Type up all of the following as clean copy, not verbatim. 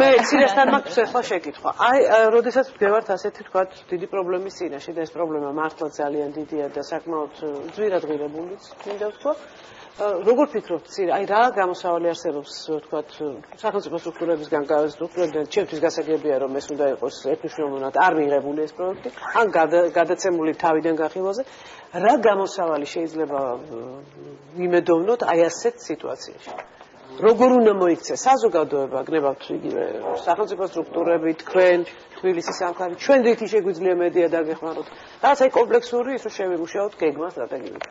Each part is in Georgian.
მე ცირესთან მაქვს ახლა შეკითხვა. აი, როდესაც ვდგევართ ასეთი თქვათ დიდი პრობლემის წინაშე და ეს პრობლემა მართლა ძალიან დიდია და საკმაოდ ძვირადღირებულიც მინდა ვთქვა. როგორ ფიქრობთ, აი რა გამოსავალი არსებობს, თქვათ, სახელმწიფო სტრუქტურებისგან, ჩემთვის გასაგებია, რომ ეს უნდა იყოს ერთმნიშვნელოვნად არ მიღებული ეს პროექტი, ან გადაცემული თავიდან გახილვაზე, რა გამოსავალი შეიძლება იმედოვნოთ აი ასეთ სიტუაციაში? როგორ უნდა მოიქცეს საზოგადოება, გნებავთ იგივე სახელმწიფო სტრუქტურები, თქვენ, თბილისის სამხარე, ჩვენ რითი შეგვიძლია მედია დაგეხმაროთ? რაღაც აი კომპლექსური ის რომ შევიმუშაოთ გეგმა სტრატეგიულად.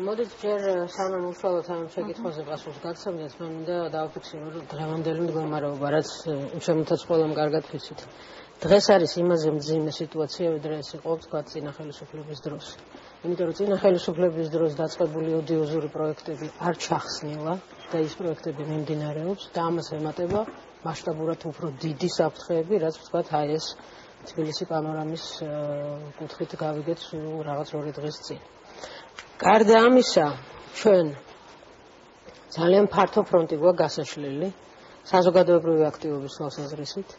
მოდით ჯერ სანამ უშუალოდ ამ შეკითხვაზე პასუხს გაგცემდეთ, მე მინდა დავაფიქსირო, რომ დღევანდელი მდგომარეობა, რაც შემოთაც ყველამ კარგად ვიცით. დღეს არის იმაზე მძიმე სიტუაცია, ვიდრე ეს იყო თქვა წინა ხელისუფლების დროს. იმიტომ რომ წინა ხელისუფლების დროს დაწყებული ოდიოზური პროექტები არ ჩახსნილა და ის პროექტები მიმდინარეობს და ამას ემატება მასშტაბურად უფრო დიდი საფრთხეები, რაც ვთქვათ, აი ეს თბილისი პანორამის კუთხით გავიგეთ რაღაც 2 დღის წინ. გარდა ამისა, ჩვენ ძალიან ფართო ფრონტი გვაქვს გასაშლელი საზოგადოებრივი აქტივობის თვალსაზრისით,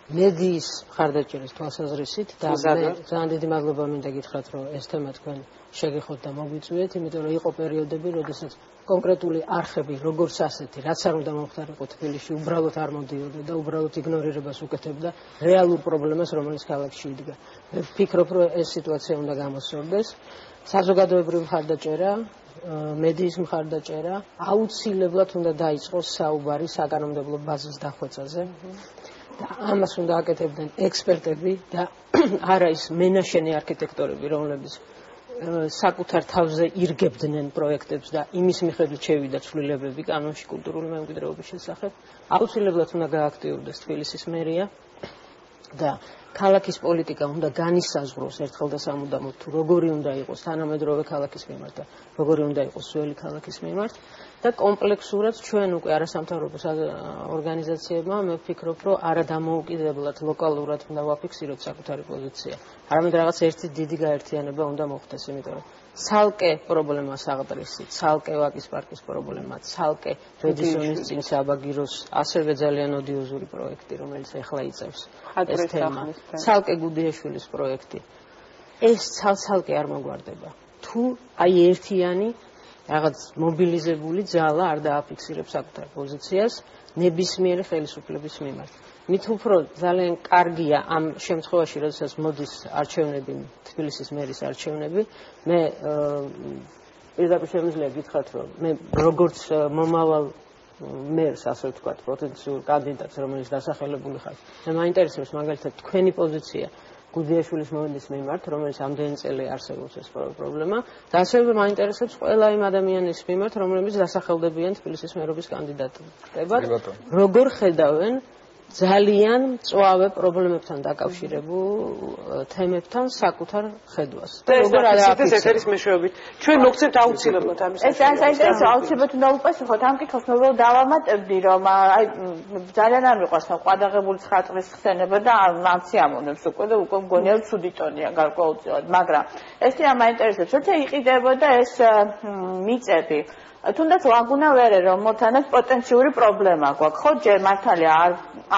მედიის მხარდაჭერის თვალსაზრისით და მე ძალიან დიდი მადლობა მინდა გითხრათ, რომ ეს თემა თქვენ შეგეხოთ და მოგვიწვიეთ, იმიტომ რომ იყო პერიოდები, როდესაც კონკრეტული არხები, როგორც ასეთი, რაც არ უნდა მომხდარიყო თბილისში, უბრალოდ არ მოდიოდა და უბრალოდ იგნორირებას უკეთებდა რეალურ პრობლემას, რომელიც ქალაქში იდგა. მე ვფიქრობ, რომ ეს სიტუაცია უნდა გამოსწორდეს. საზოგადოებრივი მხარდაჭერა, მედიის მხარდაჭერა, აუცილებლად უნდა დაიწყოს საუბარი საკანონმდებლო ბაზის დახვეწაზე. და ამას უნდა აკეთებდნენ ექსპერტები და არა ის მენაშენი არქიტექტორები, რომლებიც საკუთარ თავზე ირგებდნენ პროექტებს და იმის მიხედვით შევიდა ცვლილებები კანონში კულტურული მემკვიდრეობის შესახებ. აუცილებლად უნდა გააქტიურდეს თბილისის მერია და ქალაქის პოლიტიკა უნდა განისაზღვროს ერთხელ და სამუდამოდ თუ როგორი უნდა იყოს თანამედროვე ქალაქის მიმართ და როგორი უნდა იყოს ძველი ქალაქის მიმართ და კომპლექსურად ჩვენ უკვე არასამთავრობო ორგანიზაციებმა მე ვფიქრობ, რომ არა დამოუკიდებლად ლოკალურად უნდა ვაფიქსიროთ საკუთარი პოზიცია. არამედ რაღაც ერთი დიდი გაერთიანება უნდა მოხდეს, იმიტომ რომ ცალკე პრობლემა საღდრისი, ცალკე ვაკის პარკის პრობლემა, ცალკე რედისონის წინ საბაგიროს ასევე ძალიან ოდიოზური პროექტი, რომელიც ახლა იწევს ეს თემა. ცალკე გუდიაშვილის პროექტი. ეს ცალ-ცალკე არ მოგვარდება. თუ აი ერთიანი რაღაც მობილიზებული ძალა არ დააფიქსირებს საკუთარ პოზიციას ნებისმიერი ხელისუფლების მიმართ. მით უფრო ძალიან კარგია ამ შემთხვევაში, როდესაც მოდის არჩევნები, თბილისის მერის არჩევნები, მე პირდაპირ შემიძლია გითხრათ, რომ მე როგორც მომავალ მერს, ასე ვთქვათ, პოტენციურ კანდიდატს, რომელიც დასახელებული ხარ, მე მაინტერესებს მაგალითად თქვენი პოზიცია გუდიაშვილის მომენტის მიმართ, რომელიც ამდენი წელი არსებობს ეს პრობლემა და ასევე მაინტერესებს ყველა იმ ადამიანის მიმართ, რომლებიც დასახელდებიან თბილისის მერობის კანდიდატებად, როგორ ხედავენ ძალიან მწვავე პრობლემებთან დაკავშირებულ თემებთან საკუთარ ხედვას. ეს არის მეშვეობით. ჩვენ მოგცემთ აუცილებლად ამის. ეს საინტერესო აუცილებლად უნდა უპასუხოთ ამ კითხვას, მე უბრალოდ დავამატებდი, რომ აი ძალიან არ მიყვარს ყვადაღებული ცხატრის ხსენება და ამცი ამონებს უკვე და უკვე მგონია ცუდი ტონია გარკვეულწილად, მაგრამ ეს თემა მაინტერესებს, როცა იყიდებოდა ეს მიწები თუნდაც ლაგუნა ვერე რომ მოთანაც პოტენციური პრობლემა გვაქვს, ხო, ჯერ მართალია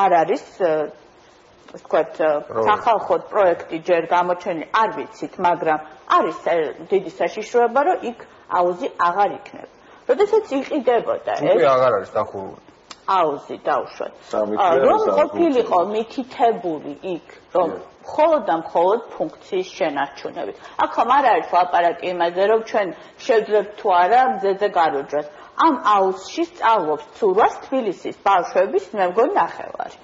არ არის ვთქვათ სახალხო პროექტი ჯერ გამოჩენილი არ ვიცით, მაგრამ არის დიდი საშიშროება, რომ იქ აუზი აღარ იქნება. როდესაც იყიდებოდა ეს უკვე აღარ არის დახურული. აუზი დავუშვათ. რომ ყოფილიყო მითითებული იქ, რომ მხოლოდ და მხოლოდ ფუნქციის შენარჩუნებით. აქ ხომ არ არის ლაპარაკი იმაზე, რომ ჩვენ შევძლებთ თუ არა მზეზე გაროჯვას. ამ აუზში სწავლობს ცურვას თბილისის ბავშვების მე მგონი ნახევარი.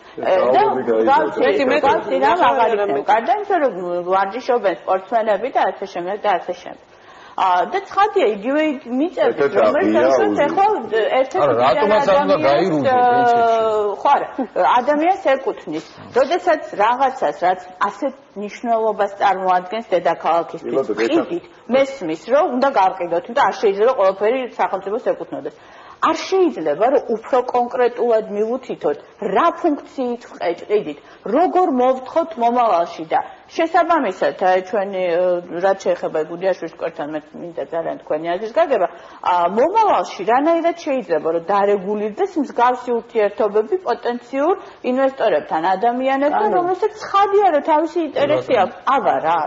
და რა აღარ იქნება. გარდა იმისა, რომ ვარჯიშობენ სპორტსმენები და ასე შემდეგ და ასე შემდეგ. და ცხადია იგივე მიწები, რომელსაც ახლა ერთ-ერთი ადამიანს ეკუთვნის. როდესაც რაღაცას, რაც ასეთ მნიშვნელობას წარმოადგენს დედაქალაქისთვის, ყიდით, მესმის, რომ უნდა გავყიდოთ და არ შეიძლება ყველაფერი სახელმწიფოს ეკუთვნოდეს. არ შეიძლება, რომ უფრო კონკრეტულად მივუთითოთ, რა ფუნქციით ყიდით, როგორ მოვთხოვთ მომავალში და შესაბამისად, ჩვენი რაც შეეხება გუდიაშვილის კვერთან მე მინდა ძალიან თქვენი აზრის გაგება, მომავალში რანაირად შეიძლება რომ დარეგულირდეს მსგავსი ურთიერთობები პოტენციურ ინვესტორებთან, ადამიანებთან, რომელსაც ცხადია რომ თავისი ინტერესი აქვს. აბა რა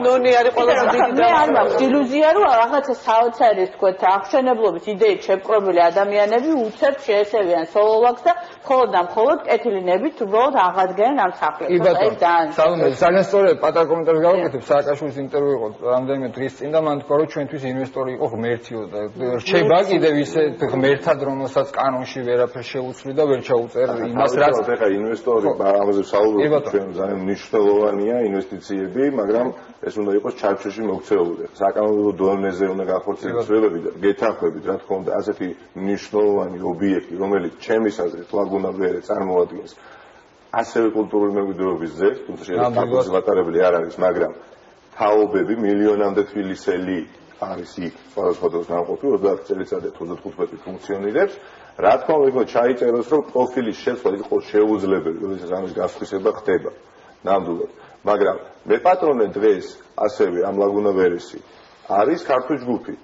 ნონი არის ყველაზე დიდი და არ მაქვს ილუზია რომ რაღაცა საოცარი თქვათ აღშენებლობის იდეით შეპყრობილი ადამიანები უცებ შეესევიან სოლოლაკს და მხოლოდ და მხოლოდ კეთილინებით უბრალოდ აღადგენენ ამ სახლებს. ძალიან სწორია, პატარა კომენტარს გავაკეთებ, სააკაშვილის ინტერვიუ იყო რამდენიმე დღის წინ და მან თქვა რომ ჩვენთვის ინვესტორი იყო ღმერთიო და რჩება კიდევ ისე ღმერთად, რომელსაც კანონში ვერაფერ შეუცვლი და ვერ ჩაუწერ იმას რაც ეხა ინვესტორი ამაზე საუბრობთ, ჩვენ ძალიან მნიშვნელოვანია ინვესტიციები, მაგრამ ეს უნდა იყოს ჩარჩოში მოქცეული. საკანონმდებლო დონეზე უნდა განხორციელდეს ცვლილებები და გეთანხმებით, რა თქმა უნდა, ასეთი მნიშვნელოვანი ობიექტი, რომელიც ჩემის აზრით ლაგუნა ვერე წარმოადგენს ასევე კულტურული მემკვიდრეობის ძეგლს, თუმცა შეიძლება გატარებელი არ არის, მაგრამ თაობები მილიონამდე თბილისელი არის იქ სხვადასხვა დროს ნამყოფი 30 წელიწადით 35 ფუნქციონირებს. რა თქმა უნდა, ჩაიწეროს, რომ პროფილის შეცვლა იყოს შეუძლებელი, როდესაც ამის გასხვისება ხდება ნამდვილად. მაგრამ მეპატრონე დღეს ასევე ამ ლაგუნა ვერესი არის ქართული ჯგუფი.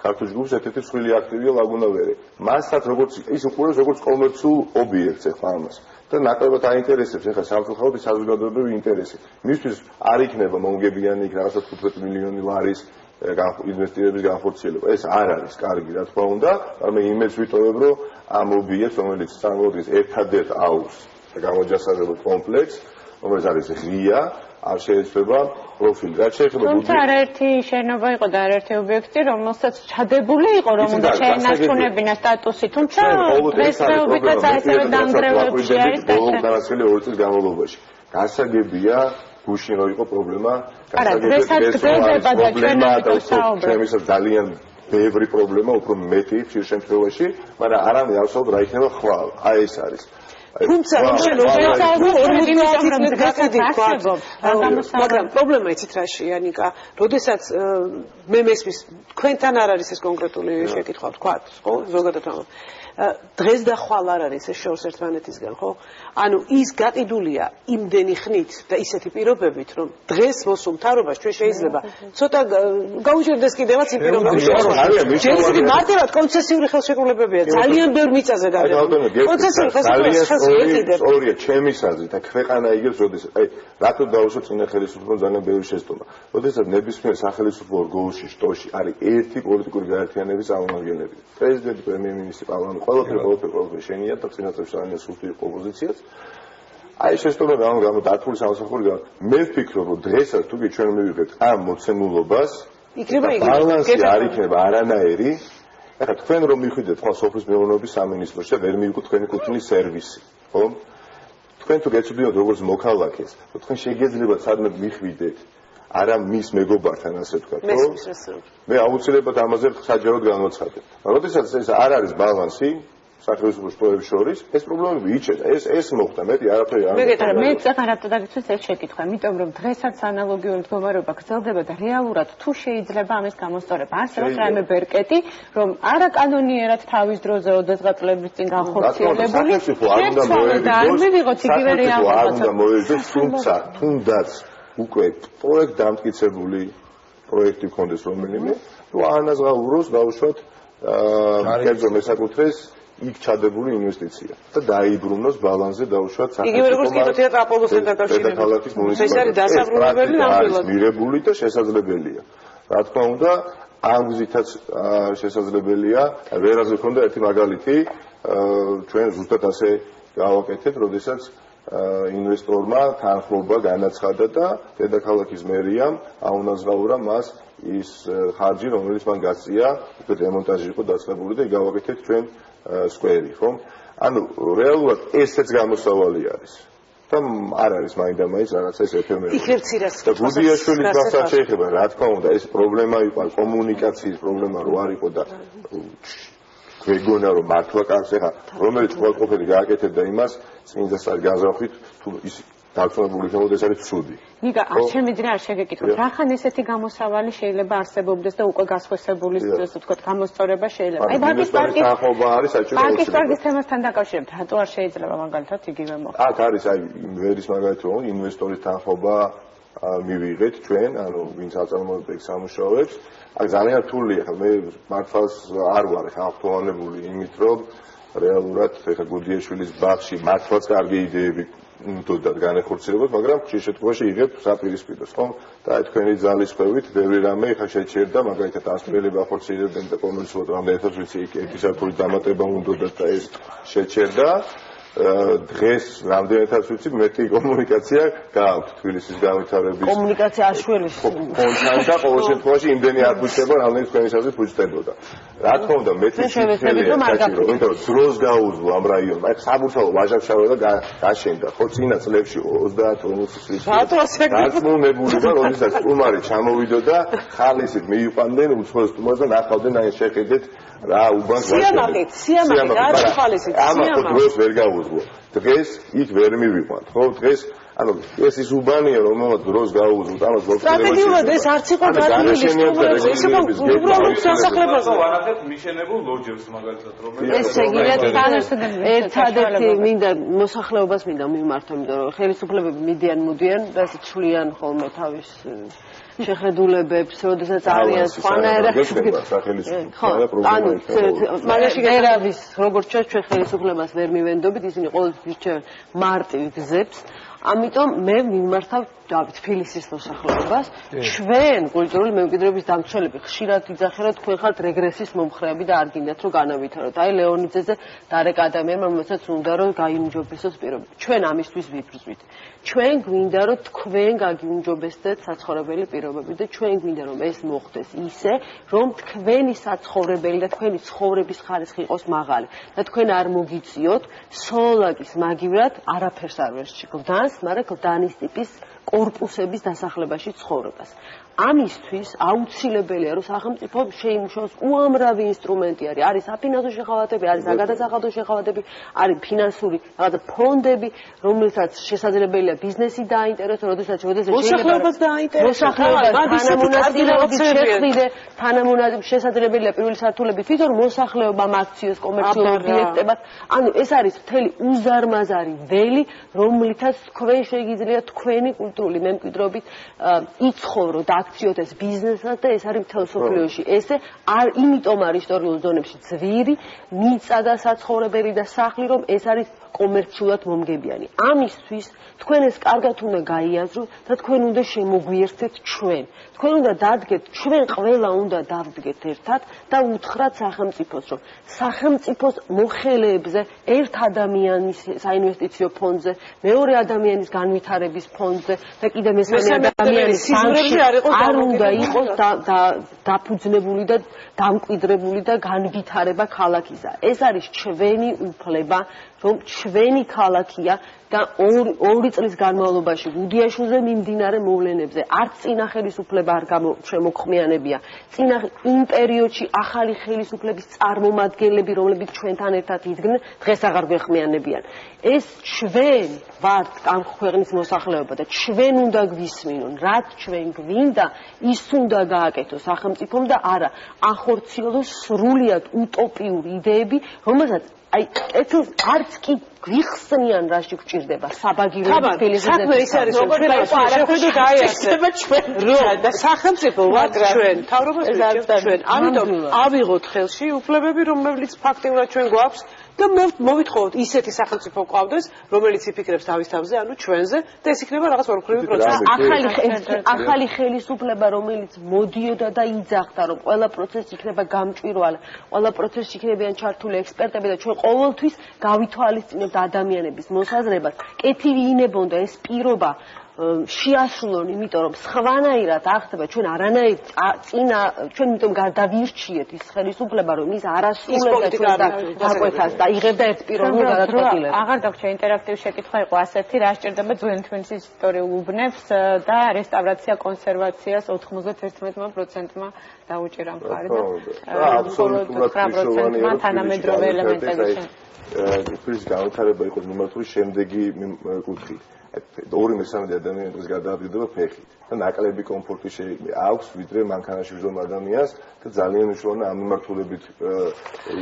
ქართული ჯგუფის ერთ-ერთი მსხვილი აქტივია ლაგუნა ვერე. მასაც როგორც ის უყურებს როგორც კომერციულ ობიექტს ახლა ამას. და ნაკლებად აინტერესებს ახლა სამწუხაროდ საზოგადოებრივი ინტერესი. მისთვის არ იქნება მომგებიანი იქ რაღაცა 15 მილიონი ლარის ინვესტირების განხორციელება. ეს არ არის კარგი, რა თქმა უნდა, მაგრამ იმედს ვიტოვებ, რომ ამ ობიექტს, რომელიც წარმოადგენს ერთადერთ აუზს და გამოჯასადებულ კომპლექსს, რომელიც არის ღია, არ შეიძლება პროფილი. რაც შეიძლება თუმცა არაერთი შენობა იყო და არაერთი ობიექტი, რომელსაც ჩადებული იყო, რომ უნდა შეენარჩუნებინა სტატუსი, თუმცა დღესდღეობითაც ასევე დანგრევებში არის განაცხელი 2 წლის განმავლობაში. გასაგებია გუშინ რო იყო პრობლემა, გასაგებია ძალიან ბევრი პრობლემა, უფრო მეტი ხშირ შემთხვევაში, მაგრამ არამედ ავსაუბრ რა იქნება ხვალ. აი ეს არის. თუმცა მაგრამ პრობლემა იცით რაში ანიკა, როდესაც მე მესმის თქვენთან არ არის ეს კონკრეტული შეკითხვა თქვა, ხო, ზოგადად ამ დღეს და ხვალ არ არის ეს შორს ერთმანეთისგან, ხო? ანუ ის გაყიდულია იმდენი ხნით და ისეთი პირობებით, რომ დღეს მოსულ მთავრობას ჩვენ შეიძლება ცოტა გაუჭირდეს კიდევაც იმ პირობებში. შეიძლება მარტივად კონცესიური ხელშეკრულებებია, ძალიან ბევრ მიწაზე დაგებული. კონცესიური ხელშეკრულება სწორია, ჩემის აზრით, და ქვეყანა იგებს, როდესაც აი, რატო დაუშვა წინა ხელისუფლებამ ძალიან ბევრი შეცდომა. როდესაც ნებისმიერ სახელმწიფო ორგანოში, შტოში არის ერთი პოლიტიკური გაერთიანების წარმომადგენლები. პრეზიდენტი, პრემიერ-მინისტრი, პარლამენტი, ყველაფერი შენია და წინა წელს ძალიან სუსტი იყო პოზიციაც. აი შეცდომა გამო დათული სამსახური მე ვფიქრობ, რომ დღესაც თუ კი ჩვენ მივიღებთ ამ მოცემულობას, იქნება ბალანსი არ იქნება არანაირი. ახლა თქვენ რომ მიხვიდეთ ხო სოფლის მეურნეობის სამინისტროში და ვერ მიიღოთ თქვენი კუთვნილის სერვისი, ხო? თქვენ თუ გეცნობათ როგორც მოქალაქეს, თქვენ შეგეძლებათ სადმე მიხვიდეთ არა მის მეგობართან ასე თქვა, ხო? მე აუცილებლად ამაზე საჯაროდ განვაცხადებ. როდესაც ეს არ არის ბალანსი სახელმწიფო შტოების შორის, ეს პრობლემები იჩენდა. ეს მოხდა, მეტი არაფერი არ მოხდა. მე წახან რატო დაგიცვეს ეს შეკითხვა, იმიტომ რომ დღესაც ანალოგიური მდგომარეობა გრძელდება და რეალურად თუ შეიძლება ამის გამოსწორება. არსებობს რაიმე ბერკეტი, რომ არაკანონიერად თავის დროზე 20 წლების წინ განხორციელებული და არ მივიღოთ იგივე რეალობაც. არ უნდა მოეძებს, თუნდაც უკვე პროექტ დამტკიცებული პროექტი გქონდეს რომელიმე, თუ ანაზღაუროს დაუშვათ კერძო მესაკუთრეს იქ ჩადებული ინვესტიცია და დაიბრუნოს ბალანსზე დაუშვათ იგივე როგორც კინოთეატრ აპოლოსთან დაკავშირებით. ეს არის დასაბრუნებელი ნამდვილად. მირებული და შესაძლებელია. რა თქმა უნდა, ამ გზითაც შესაძლებელია. ვერაზე ქონდა ერთი მაგალითი, ჩვენ ზუსტად ასე გავაკეთეთ, როდესაც ინვესტორმა თანხმობა განაცხადა და დედაქალაქის მერიამ აუნაზღაურა მას ის ხარჯი, რომელიც მან გაწია, უკვე დემონტაჟი იყო დაწყებული და გავაკეთეთ ჩვენ სკვერი, ხო? ანუ რეალურად ესეც გამოსავალი არის. და არ არის მაინდა-მაინც რაღაცა ეს ეფემერი. და გუდიაშვილის მასაც შეეხება, რა თქმა უნდა, ეს პრობლემა იყო, კომუნიკაციის პრობლემა რო არ იყო და გვეგონა რომ მართლა კარგს ეხა რომელიც ყოველყოფილი გააკეთებდა იმას წინდასწარ გაზავხით თუ ის დარწმუნებული ხომ ეს არის ცუდი. ნიკა, ჩემი არ შეგეკითხოთ, რახან ესეთი გამოსავალი შეიძლება არსებობდეს და უკვე გასხვესებული ასე ვთქვათ გამოსწორება შეიძლება. აი ბანკის პარკის თემასთან დაკავშირებით, რატო არ შეიძლება მაგალითად იგივე მოხდეს? აქ არის აი ვერის მაგალითად ინვესტორის თანხმობა მივიღეთ ჩვენ, ანუ ვინც აწარმოებდა ეგ სამუშაოებს. აქ ძალიან რთულია, ხა მე მართლაც არ ვარ ხალხთხოვანებული იმით, რომ რეალურად ხა გუდიაშვილის ბაღში მართლაც კარგი იდეები უნდათ განეხორციელოთ, მაგრამ ხშირ შემთხვევაში იღებთ საპირისპიროს, ხო? და თქვენი ძალისხმევით ბევრი რამე ხა შეჩერდა, მაგალითად ასტრელები ახორციელებდნენ და კომუნიკაციულად რამდენადაც ვიცი იქ 1 საათური დამატება უნდათ და ეს შეჩერდა. დღეს რამდენადაც ვიცი მეტი კომუნიკაცია გააქვთ თბილისის განვითარების კომუნიკაცია აშველის ფონდთან და ყოველ შემთხვევაში იმდენი არ ფუჭდება, რამდენი თქვენი საზრით ფუჭდებოდა. რა თქმა უნდა, მეტი შეხედვით საჭირო, იმიტომ რომ დროს გაუძლო ამ რაიონმა. აი საბურთალო ვაჟა-ფშაველა გაშენდა, ხო წინა წლებში 30-40 წლის გაწმუნებული და როდესაც სტუმარი ჩამოვიდოდა, ხალისით მიიყვანდნენ უცხოელ სტუმარს და ნახავდნენ აი შეხედეთ რა უბანს ვაშენებთ. სიამაყე, არა ხალისით, სიამაყე. ამას დროს ვერ გაუძლო. დღეს იქ ვერ მივიყვანთ, ხო? დღეს ანუ ეს ის უბანია, რომელმაც დროს გაუძლოთ, ამას გვაქვს სტრატეგიულად ეს არც იყო დადგმული სტუმრებს, ეს იყო უბრალოდ სასახლებაზე. ვანახეთ მიშენებულ ლოჯებს მაგალითად, რომელიც ეს შეგიძლიათ ერთადერთი მინდა მოსახლეობას მინდა მიმართო, იმიტომ რომ ხელისუფლებები მიდიან და ასე ჩვლიან ხოლმე თავის შეხედულებებს, როდესაც არიან სხვანაირად მაგაში ერავის როგორც ჩვენ ხელისუფლებას ვერ მივენდობით, ისინი ყოველთვის რჩევენ მარტივ გზებს. ამიტომ მე მიმართავ თბილისის მოსახლეობას, ჩვენ კულტურული მემკვიდრეობის დამცველები ხშირად იძახეროთ, თქვენ ხართ რეგრესის მომხრეები და არ გინდათ რომ განავითაროთ. აი ლეონიძეზე დარეკ ადამიანმა, რომელსაც უნდა რომ გაიუმჯობესოს პირობები. ჩვენ ამისთვის ვიბრძვით. ჩვენ გვინდა რომ თქვენ გაგიუმჯობესდეთ საცხოვრებელი პირობები და ჩვენ გვინდა რომ ეს მოხდეს ისე, რომ თქვენი საცხოვრებელი და თქვენი ცხოვრების ხარისხი იყოს მაღალი და თქვენ არ მოგიწიოთ სოლაკის მაგივრად არაფერს არ ვერში გლდანს, მაგრამ გლდანის ტიპის კორპუსების დასახლებაში ცხოვრებას. ამისთვის აუცილებელია რომ სახელმწიფო შეიმუშაოს უამრავი ინსტრუმენტი არის საფინანსო შეღავათები, არის საგადასახადო შეღავათები, არის ფინანსური რაღაცა ფონდები, რომელსაც შესაძლებელია ბიზნესი დააინტერესოს, როდესაც მოსახლეობაც დააინტერესოს, თანამონაზრებით შესაძლებელია პირველი სართულები თვითონ მოსახლეობამ აქციოს კომერციულ ობიექტებად. ანუ ეს არის მთელი უზარმაზარი ველი, რომლითაც თქვენ შეგიძლიათ თქვენი კულტურული მემკვიდრეობით იცხოვროთ, აქციოთ ეს ბიზნესად და ეს არის მთელ მსოფლიოში. ესე არ იმიტომ არის ისტორიულ ზონებში ძვირი, მიწა და საცხოვრებელი და სახლი, რომ ეს არის კომერციულად მომგებიანი. ამისთვის თქვენ ეს კარგად უნდა გაიაზროთ და თქვენ უნდა შემოგვიერთდეთ ჩვენ. თქვენ უნდა დადგეთ, ჩვენ ყველა უნდა დავდგეთ ერთად და უთხრათ სახელმწიფოს, რომ სახელმწიფოს მოხელეებზე ერთ ადამიანის საინვესტიციო ფონდზე, მეორე ადამიანის განვითარების ფონდზე და კიდე მესამე ადამიანის ბანკში არ უნდა იყოს დაფუძნებული და დამკვიდრებული და განვითარება ქალაქისა. ეს არის ჩვენი უფლება, რომ ჩვენი ქალაქია და ორი წლის განმავლობაში გუდიაშვილზე მიმდინარე მოვლენებზე არც წინა ხელისუფლება არ შემოქმიანებია. წინა იმ პერიოდში ახალი ხელისუფლების წარმომადგენლები, რომლებიც ჩვენთან ერთად იდგნენ, დღეს აღარ გვეხმიანებიან. ეს ჩვენ ვართ ამ ქვეყნის მოსახლეობა და ჩვენ უნდა გვისმინონ, რაც ჩვენ გვინდა, ის უნდა გააკეთოს სახელმწიფომ და არა ახორციელოს სრულიად უტოპიური იდეები, რომელსაც აი კეთილს არც კი გვიხსნიან რაში გვჭირდება საბაგიროების ფილიზმზე. საქმე ის არის რომ შეხედოთ აიარსება ჩვენ და სახელმწიფო ვართ ჩვენ, თავრობას ვიჭერთ ჩვენ. ამიტომ ავიღოთ ხელში უფლებები, რომლებიც ფაქტიურად ჩვენ გვაქვს და მოვითხოვოთ ისეთი სახელმწიფო გვყავდეს, რომელიც იფიქრებს თავის თავზე, ანუ ჩვენზე და ეს იქნება რაღაც ორქრივი პროცესი. ახალი ხელისუფლება, რომელიც მოდიოდა და იძახდა, რომ ყველა პროცესი იქნება გამჭვირვალე, ყველა პროცესში იქნებიან ჩართული ექსპერტები და ჩვენ ყოველთვის გავითვალისწინებთ ადამიანების მოსაზრებას. კეთილი ინებონდა ეს პირობა შეასრულონ, იმიტომ რომ სხვანაირად არ ხდება, ჩვენ არანაირ წინა ჩვენ იმიტომ გადავირჩიეთ ის ხელისუფლება, რომ ის არასრულებდა ჩვენ დაკვეთას და იღებდა ერთპიროვნულ გადაწყვეტილებას. აღარ დაგვრჩა ინტერაქტივი შეკითხვა იყო ასეთი, რა სჭირდება ძველი თბილისის ისტორიულ უბნებს და რესტავრაცია კონსერვაციას 91%-მა დაუჭირა მხარი და აბსოლუტურად მნიშვნელოვანია თანამედროვე ელემენტები. თბილისის განვითარება იყოს მიმართული შემდეგი კუთხით. 2/3 ადამიანის გადააბიდება ფეხით. და ნაკლები კომფორტი აქვს, ვიდრე მანქანაში ვზდომ ადამიანს და ძალიან მნიშვნელოვანია ამ მიმართულებით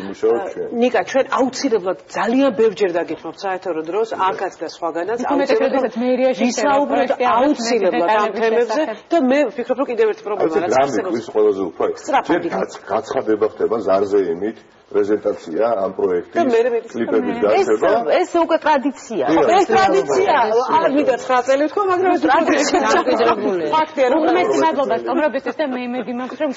იმუშაოთ ჩვენ. ნიკა, ჩვენ აუცილებლად ძალიან ბევრჯერ დაგითმობთ საერთო დროს, აქაც და სხვაგანაც აუცილებლად მერიაში ვისაუბროთ აუცილებლად ამ თემებზე და მე ვფიქრობ, რომ კიდევ ერთი პრობლემა რაც არსებობს. ყველაზე უფრო გაცხადება ხდება ზარზე იმით პრეზენტაცია ამ პროექტის კლიპების გაცემა. ეს უკვე ტრადიციაა. ეს ტრადიცია. არ მინდა 9 წელი ვთქვა, მაგრამ ეს ტრადიცია ჩაგვიძრებული. ფაქტია, რომ უმეტი მადლობა სტუმრობისთვის და მე იმედი მაქვს, რომ